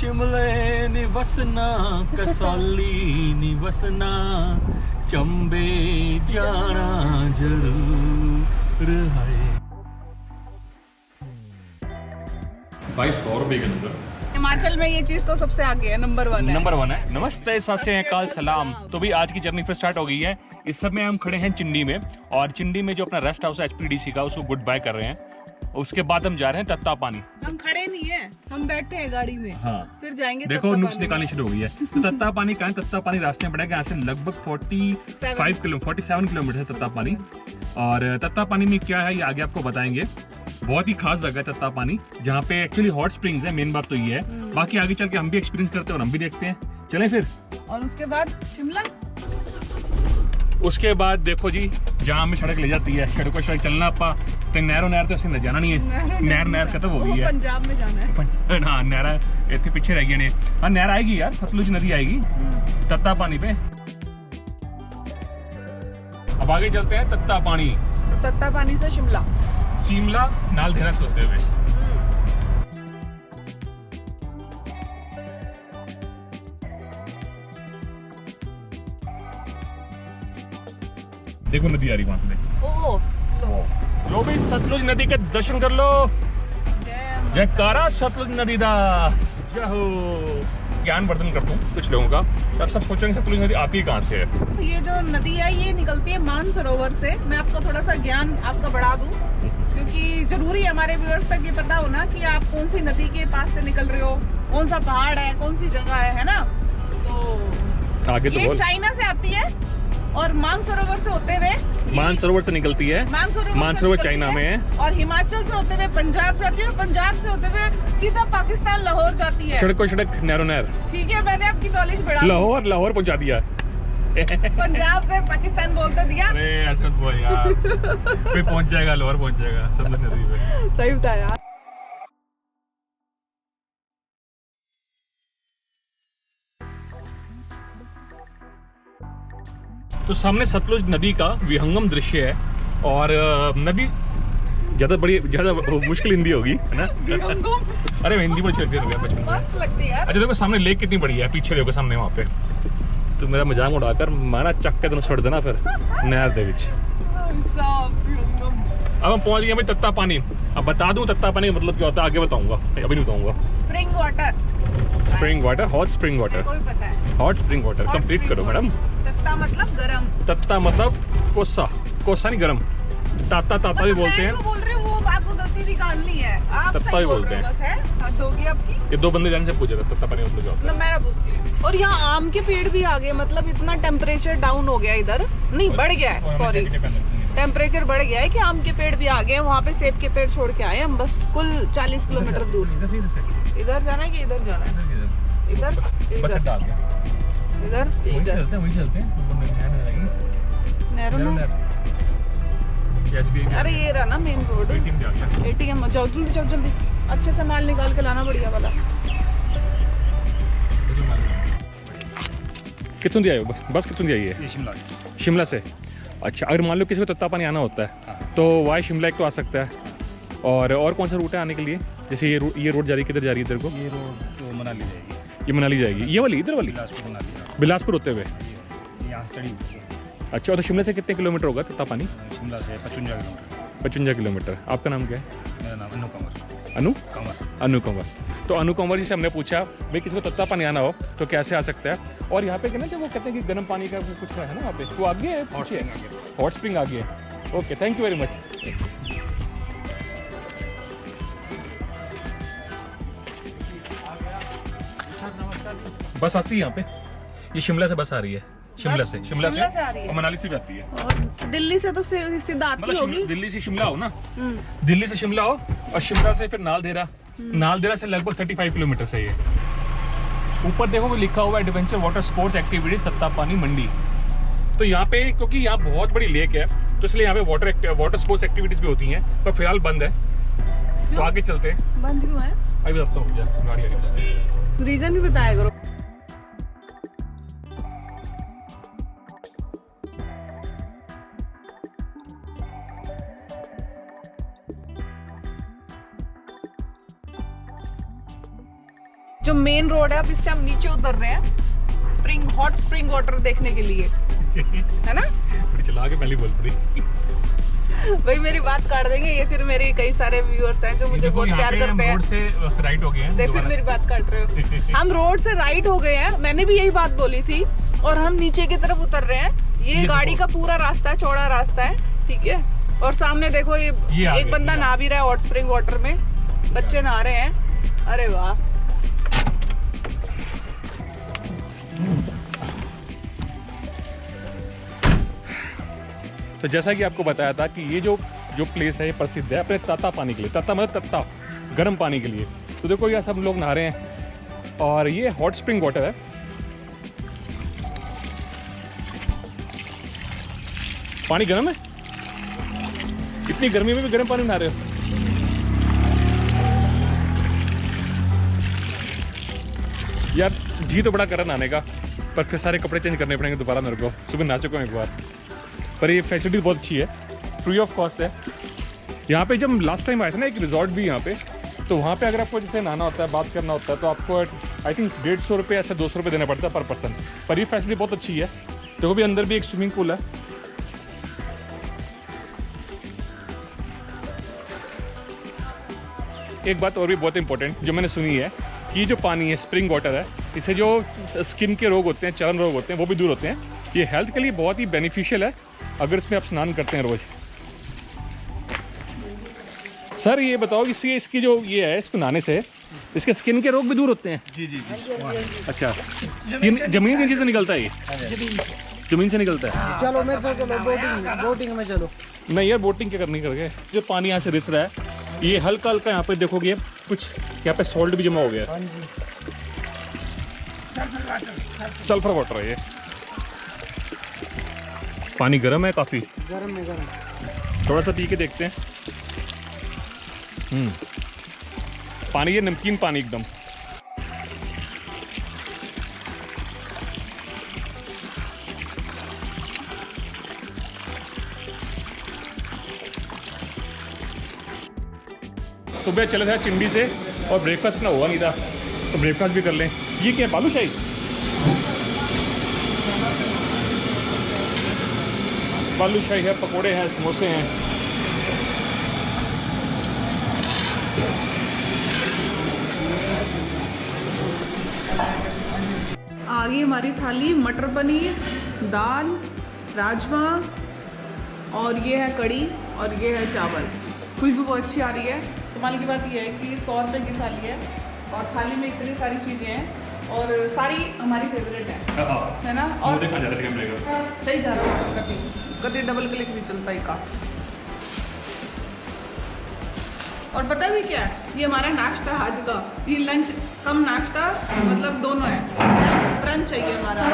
शिमले निवसना कसौली निवसना चंबे जाना जरूर है। भाई 100 रुपए के अंदर हिमाचल में ये चीज तो सबसे आगे है, नंबर 1 है। नंबर 1 है। नमस्ते सत श्री अकाल सलाम। तो भी आज की जर्नी फिर स्टार्ट हो गई है। इस समय हम खड़े हैं चिंडी में, और चिंडी में जो अपना रेस्ट हाउस है HPDC का, उसको गुड बाय कर रहे हैं। उसके बाद हम जा रहे हैं तत्ता पानी। हम खड़े नहीं है, हम बैठे हैं गाड़ी में। हाँ, फिर जाएंगे। देखो नुक्स निकालनी शुरू हो गई है। तो तत्ता पानी कहाँ है? तत्ता पानी रास्ते में पड़ेगा यहाँ से लगभग 47 किलोमीटर है तत्ता पानी। और तत्ता पानी में क्या है ये आगे आपको बताएंगे। बहुत ही खास जगह है तत्ता पानी, जहाँ पे एक्चुअली हॉट स्प्रिंग्स है। मेन बात तो ये है, बाकी आगे चल के हम भी एक्सपीरियंस करते हैं और हम भी देखते हैं। चलें फिर। और उसके बाद शिमला। उसके बाद देखो जी, जहाँ हमें सड़क ले जाती है, सड़क चलना आपा तो नहर तो ऐसे जाना नहीं है। नहर खत्म हो गई है, पंजाब में जाना है। हाँ, नहर इतने पीछे रह गई ने। हाँ, नहर आएगी यार, सतलुज नदी आएगी तत्ता पानी पे। अब आगे चलते हैं तत्ता पानी। तत्ता पानी से शिमला नालधेरा से होते हुए। देखो नदी आ रही वहां से, देखो। लो भी सतलुज नदी के दर्शन कर लो। जयकारा सतलुज नदी दा जय हो। ज्ञानवर्धन करता हूँ कुछ लोगों का। अब सब सोचेंगे सतलुज नदी आती कहाँ से है। ये जो नदी है ये निकलती है मानसरोवर से। मैं आपको थोड़ा सा ज्ञान आपका बढ़ा दूं, क्योंकि जरूरी है हमारे व्यूअर्स तक ये पता होना कि आप कौन सी नदी के पास से निकल रहे हो, कौन सा पहाड़ है, कौन सी जगह है ना। तो आगे तो ये चाइना से आती है और मानसरोवर से होते हुए, मानसरोवर से निकलती है। मानसरोवर चाइना में है, और हिमाचल से होते हुए पंजाब जाती है, और पंजाब से होते हुए सीधा पाकिस्तान लाहौर जाती है। सड़क नहर। ठीक है, मैंने आपकी नॉलेज बढ़ा दी। लाहौर पहुंचा दिया। पंजाब से पाकिस्तान बोल तो दिया। अरे ऐसा मत बोल यार। फिर पहुंच जाएगा, लाहौर पहुंच जाएगा सतलुज नदी पे। सही बताया। तो सामने सतलुज नदी का विहंगम दृश्य है। और नदी ज्यादा मुश्किल हिंदी होगी, है ना। अरे हिंदी में चल गया बचपन में। मस्त लगती है। अच्छा देखो सामने लेक कितनी बड़ी है, पीछे देखो सामने वहाँ पे। तो मेरा मजाक उड़ाकर माना चक के छोड़ देना फिर नहर दे विच। अब हम पहुंच गए भाई तत्ता पानी। अब बता दूं तत्ता पानी का मतलब क्या होता है, आगे बताऊंगा, अभी नहीं बताऊंगा। Spring water, hot spring water. कोई पता है। हॉट स्प्रिंग वाटर कंप्लीट करो मैडम। तत्ता मतलब गरम। तत्ता मतलब कोसा नहीं गरम। ताता भी बोलते हैं। बोल रहे हो, वो आपको गलती निकालनी है। आप तत्ता भी बोलते हैं। बस है, हद होगी आपकी। ये 2 बंदे जाने से पूछे थे तत्ता पानी मतलब क्या होता है। मैं पूछती हूँ। और यहाँ आम के पेड़ भी आ गए, मतलब इतना टेम्परेचर डाउन हो गया इधर, नहीं बढ़ गया है, सॉरी टेम्परेचर बढ़ गया है कि आम के पेड़ भी आ गए हैं। वहाँ पे सेब के पेड़ छोड़ के आए हम, बस कुल 40 किलोमीटर दूर। इधर जाना है कि इधर जाना है? इधर अरे ये रहा ना मेन रोड। ATM जाओ जल्दी अच्छे से माल निकाल के लाना, बढ़िया वाला। कितने दिया है बस कितने दिया है? शिमला से। अच्छा, अगर मान लो किसी को तत्ता पानी आना होता है तो वाई शिमला एक तो आ सकता है। और कौन सा रूट है आने के लिए? जैसे ये रोड जा रही है, किधर जा रही है इधर को? ये रोड तो मनाली जाएगी। ये मनाली जाएगी, ये वाली इधर वाली बिलासपुर होते हुए यहाँ चढ़ी। अच्छा, तो शिमला से कितने किलोमीटर होगा तत्ता पानी? शिमला से 55 किलोमीटर। आपका नाम क्या है? मेरा नाम अनु कंवर। तो अनु कंवर जी से हमने पूछा भाई किसी को तत्ता पानी आना हो तो कैसे आ सकता है। और यहाँ पे कहना कि वो कहते हैं कि गर्म पानी का कुछ है ना वहाँ पे, वो आगे है, हॉट स्प्रिंग आगे है। Okay, thank you very much. बस आती है यहाँ पे, ये शिमला से बस आ रही है। शिमला से आ रही है। और मनाली से भी आती है। और दिल्ली से तो सीधा आती होगी। दिल्ली से शिमला हो ना, दिल्ली से शिमला हो, और शिमला से फिर नालदेहरा से लगभग 35 किलोमीटर से। ये ऊपर देखो वो लिखा हुआ है एडवेंचर वाटर स्पोर्ट्स एक्टिविटीज तत्ता पानी मंडी। तो यहाँ पे क्योंकि यहाँ बहुत बड़ी लेक है तो इसलिए यहाँ पे वाटर स्पोर्ट्स एक्टिविटीज भी होती हैं, पर फिलहाल बंद है। तो आगे चलते हैं। बंद क्यों है? अभी बताता हूँ, गाड़ी आगे। रीजन भी बताया करो। जो मेन रोड है, अब इससे हम नीचे उतर रहे हैं हॉट स्प्रिंग वाटर देखने के लिए, है ना? चला के पहले बोल पड़ी। भाई मेरी बात काट देंगे ये, फिर मेरे कई सारे व्यूअर्स हैं जो मुझे बहुत प्यार करते हैं। रोड से राइट हो गए हैं। देख फिर मेरी बात काट रहे हो। हम रोड से राइट हो गए हैं, मैंने भी यही बात बोली थी, और हम नीचे की तरफ उतर रहे हैं। ये गाड़ी का पूरा रास्ता है, चौड़ा रास्ता है, ठीक है। और सामने देखो ये एक बंदा नहा भी रहा है हॉट स्प्रिंग वाटर में, बच्चे नहा रहे हैं। अरे वाह। तो जैसा कि आपको बताया था कि ये जो प्लेस है ये प्रसिद्ध है अपने तत्ता पानी के लिए। तत्ता मतलब तत्ता, गर्म पानी के लिए। तो देखो यहाँ सब लोग नहा रहे हैं और ये हॉट स्प्रिंग वाटर है। पानी गर्म है, इतनी गर्मी में भी गर्म पानी नहा रहे हो। यार जी तो बड़ा कर नहाने का, पर फिर सारे कपड़े चेंज करने पड़ेंगे दोबारा मेरे को। सुबह नहा चुका हूँ एक बार, पर ये फैसिलिटी बहुत अच्छी है, फ्री ऑफ कॉस्ट है। यहाँ पे जब लास्ट टाइम आए थे ना, एक रिजॉर्ट भी यहाँ पे, तो वहाँ पे अगर आपको जैसे नहाना होता है, बात करना होता है, तो आपको आई थिंक 150 रुपये ऐसे 200 रुपये देना पड़ता है पर पर्सन। पर ये फैसिलिटी बहुत अच्छी है। देखो भी अंदर भी एक स्विमिंग पूल है। एक बात और भी बहुत इंपॉर्टेंट जो मैंने सुनी है कि जो पानी है स्प्रिंग वाटर है, इससे जो स्किन के रोग होते हैं, चर्म रोग होते हैं, वो भी दूर होते हैं। ये हेल्थ के लिए बहुत ही बेनिफिशियल है अगर इसमें आप स्नान करते हैं रोज। सर ये बताओ इसकी जो ये है, इसको नहाने से इसके स्किन के रोग भी दूर होते हैं? जी जी जी। अच्छा, ये जमीन के नीचे से निकलता है? ये जमीन से निकलता है। चलो मेरे साथ चलो, बोटिंग में चलो। नहीं यार, बोटिंग क्या करनी करके, जो पानी यहाँ से रिस रहा है ये हल्का हल्का, यहाँ पे देखोगे कुछ यहाँ पे सॉल्ट भी जमा हो गया है। सल्फर वाटर है ये। पानी गर्म है काफी, गरम में गरम। थोड़ा सा पी के देखते हैं। पानी ये नमकीन पानी एकदम। सुबह चले थे चिंडी से और ब्रेकफास्ट ना हुआ नहीं था, तो ब्रेकफास्ट भी कर लें। ये क्या है, बालूशाही? बालूशाही है, पकोड़े हैं, समोसे हैं। आ गई हमारी थाली, मटर पनीर, दाल, राजमा, और ये है कड़ी, और ये है चावल। खुशबू बहुत अच्छी आ रही है। कमाल की बात ये है कि 100 रुपये की थाली है, और थाली में इतनी सारी चीज़ें हैं, और सारी हमारी फेवरेट है ना? और सही जा रहा है, कभी डबल क्लिक भी चलता है का। और पता भी क्या है, ये हमारा नाश्ता आज का, ये लंच कम नाश्ता, मतलब दोनों है, ब्रंच चाहिए हमारा।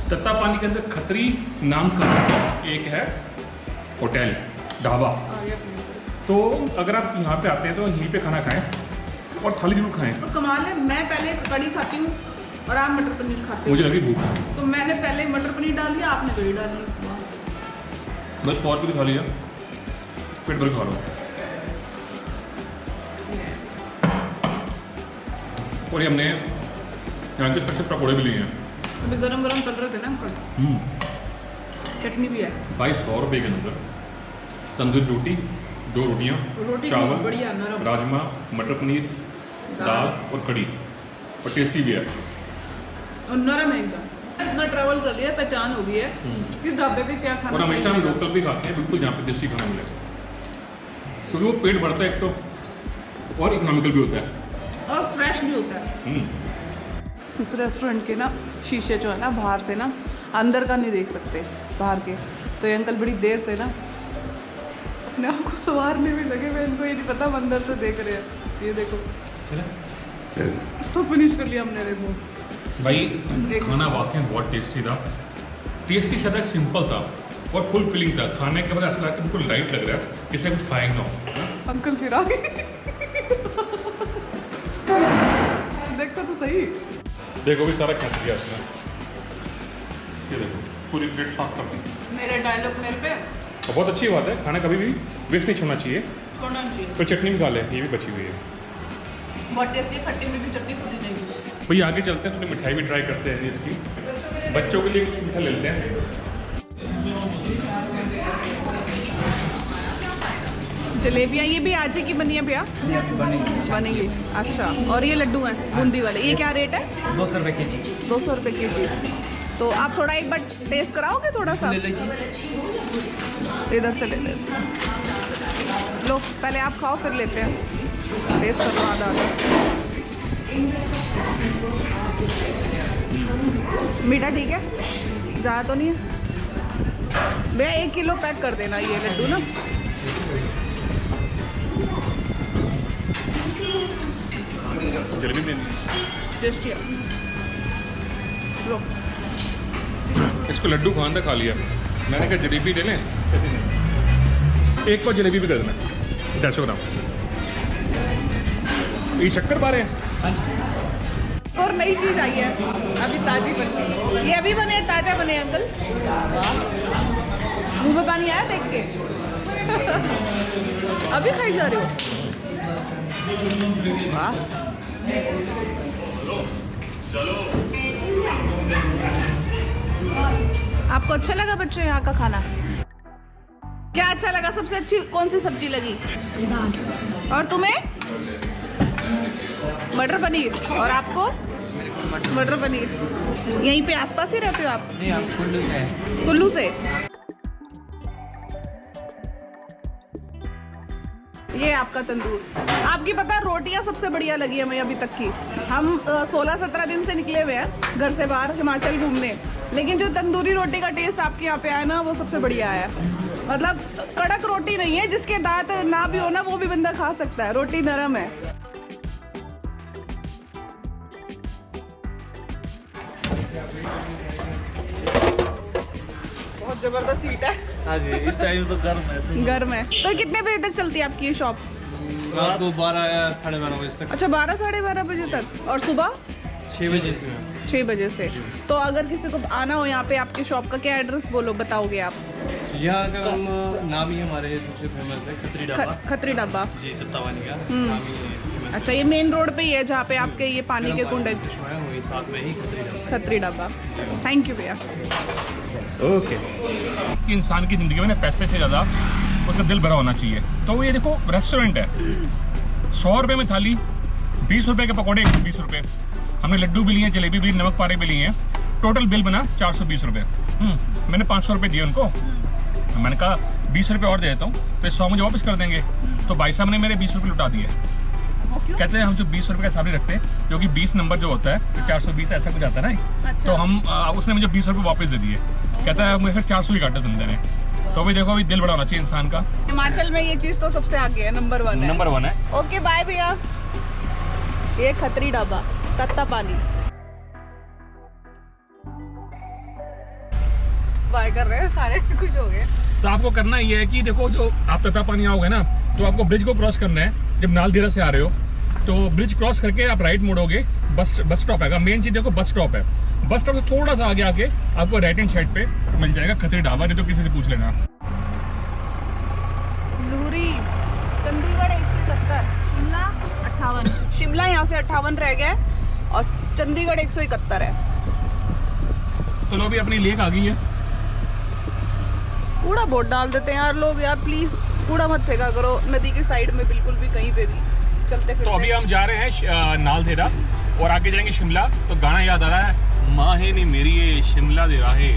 तत्ता पानी के अंदर खत्री नाम का एक है होटल, ढाबा। तो अगर आप यहाँ पे आते हैं तो यहीं पे खाना खाएं और थाली जरूर खाएं। तो कमाल है, मैं पहले कड़ी खाती हूँ और आप मटर पनीर खाते हो। मुझे लगी भूख, तो मैंने पहले मटर पनीर डाल दिया, आपने कड़ी डाल दी। बस 100 रुपये की थाली है, पेट भर खा लो। और ये हमने यहाँ के स्पेशल पकौड़े भी लिए हैं। अभी गरम गरम तल रहे थे ना अंकल। चटनी भी है। भाई 100 रुपये के अंदर तंदूरी रोटी, 2 रोटियाँ, चावल, बढ़िया नरम, राजमा, मटर पनीर, दाल और कड़ी, और टेस्टी भी है और नरम है एकदम। इतना ट्रैवल कर लिया, पहचान हो गई है कि ढाबे पे क्या खाना। और हमेशा हम लोकल भी खाते हैं, बिल्कुल जहाँ पे देसी खाना मिले, क्योंकि वो पेट भरता है एक तो, और इकोनॉमिकल भी होता है और फ्रेश भी होता है। इस रेस्टोरेंट के ना शीशे जो है ना बाहर से ना, अंदर का नहीं देख सकते बाहर के, तो ये अंकल बड़ी देर से ना अपने आप को संवारने में लगे हुए, इनको ये नहीं पता हम अंदर से देख रहे हैं। ये देखो सब फिनिश कर लिया हमने। देखो भाई खाना वाकई बहुत टेस्टी था। टेस्टी से ज़्यादा सिंपल था और फुल फिलिंग था। खाने के बाद ऐसा लगा कि बिल्कुल लाइट लग रहा है, किसी कुछ खाएंगे ना। अंकल फिर आ गए। देखो तो सही, देखो भी सारा खस गया इसमें। ये देखो पूरी प्लेट साफ कर दी। मेरे डायलॉग मेरे पे। और बहुत अच्छी बात है, खाना कभी भी वेस्ट नहीं छोड़ना चाहिए। छोड़ना चाहिए। तो चटनी भी खा लें, ये भी बची हुई है। बहुत टेस्टी, खट्टी मीठी चटनी, पुदीने की। भैया आगे चलते हैं, थोड़ी मिठाई भी ट्राई करते हैं इसकी। बच्चों के लिए कुछ मीठा ले लेते हैं। जलेबियाँ ये भी आज ही की बनी है भैया? बनेंगी। अच्छा, और ये लड्डू हैं बूंदी वाले, ये क्या रेट है? 200 रुपये के जी। 200 रुपये के जी। तो आप थोड़ा एक बार टेस्ट कराओगे थोड़ा सा? इधर से ले लेते हैं। लो पहले आप खाओ फिर लेते हैं, टेस्ट करवा दो। मीठा ठीक है, ज़्यादा तो नहीं है भैया? 1 किलो पैक कर देना ये लड्डू ना। जलेबी भी टेस्टी है। लो इसको लड्डू खान खा लिया, मैंने कहा जलेबी ले लें, एक और जलेबी भी कर देना 150 ग्राम। ये शक्कर बारे हैं। और नई चीज आई है अभी ताजी बनी, ये अभी बने, ताजा बने अंकल। मुंह में पानी आया देख के? अभी खाई जा रहे हो? वाह। आपको अच्छा लगा बच्चों यहाँ का खाना? क्या अच्छा लगा? सबसे अच्छी कौन सी सब्जी लगी? और तुम्हें? मटर पनीर। और आपको? मटर पनीर। यहीं पे आसपास ही रहते हो आप? नहीं, आप कुल्लू से है। कुल्लू से। ये आपका तंदूर। आपकी पता है रोटियां सबसे बढ़िया लगी हमें अभी तक की। हम 16-17 दिन से निकले हुए हैं घर से बाहर हिमाचल घूमने, लेकिन जो तंदूरी रोटी का टेस्ट आपके यहाँ पे आया ना, वो सबसे बढ़िया आया। मतलब कड़क रोटी नहीं है, जिसके दांत ना भी हो ना वो भी बंदा खा सकता है, रोटी नरम है। बहुत जबरदस्त सीट है। हाँ जी, इस टाइम तो गर्म है। गर्म है। तो कितने बजे तक चलती है आपकी ये शॉप? रात को 12 या 12:30 बजे तक। अच्छा, 12-12:30 बजे तक। और सुबह 6 बजे से। 6 बजे से। तो अगर किसी को आना हो यहाँ पे, आपकी शॉप का क्या एड्रेस बोलो, बताओगे आप? यहाँ का नाम ही हमारे सबसे फेमस है खत्री ढाबा। खत्री ढाबा जी, तत्तावानी का नाम ही है। अच्छा, ये मेन रोड पे ही है जहाँ पे आपके ये पानी के कुंड है? वही साथ में ही खत्री ढाबा। खत्री ढाबा। थैंक यू भैया। ओके। इंसान की ज़िंदगी में ना पैसे से ज़्यादा उसका दिल भरा होना चाहिए। तो ये देखो रेस्टोरेंट है, 100 रुपये में थाली, 20 रुपये के पकौड़े 120 रुपये। हमने लड्डू भी लिए, जलेबी भी, नमक पारे भी लिए हैं। टोटल बिल बना 420 रुपये। मैंने 500 रुपये दिए उनको। मैंने कहा 20 रुपये और दे देता हूँ, तो 100 मुझे वापस कर देंगे। तो भाई साहब ने मेरे 20 रुपये लुटा दिए। कहते हैं हम जो 20 रुपये का हिसाब नहीं रखते, क्योंकि 20 नंबर जो होता है 420 ऐसा कुछ आता है ना। अच्छा। तो हम उसने मुझे 20 रुपये वापस दे दिए। कहता है मुझे फिर 400 ही काटे बंदे ने। तो अभी देखो, अभी दिल बड़ा होना चाहिए इंसान का। हिमाचल में ये चीज तो सबसे आगे है, नंबर 1 है। नंबर 1 है। ओके बाय भैया। ये खत्री ढाबा, तत्ता पानी। बाय कर रहे हैं सारे, खुश हो गए। तो आपको करना ये है कि देखो, जो आप तत्ता पानी आओगे ना, तो आपको ब्रिज को क्रॉस करना है। जब नालदेहरा से आ रहे हो तो ब्रिज क्रॉस करके आप राइट मुड़ोगे, बस स्टॉप आएगा। मेन चीज देखो, बस स्टॉप है। बस स्टॉप से थोड़ा सा आगे आके आपको राइट हैंड साइड पे मिल जाएगा खत्री ढाबा, नहीं तो किसी से पूछ लेना। लूरी, चंडीगढ़ 171, शिमला 58। शिमला यहाँ से 58 रह गया है और चंडीगढ़ 171 है। तो लो, भी अपनी लेक आ गई है। कूड़ा बहुत डाल देते हैं यार लोग, यार प्लीज कूड़ा मत फेंका करो नदी के साइड में, बिल्कुल भी कहीं पे भी चलते फिरते। तो अभी हम जा रहे हैं नालदेहरा और आगे जाएंगे शिमला। तो गाना याद आ रहा है, माहे नी मेरी ये शिमला दे राहे,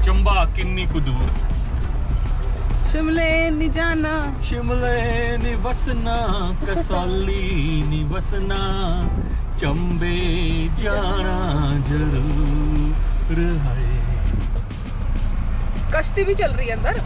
चंबा किन्नी को दूर, शिमले नी जाना, शिमले नी बसना, कसौली नी बसना, चंबे जाना जरूर है। कश्ती भी चल रही है अंदर।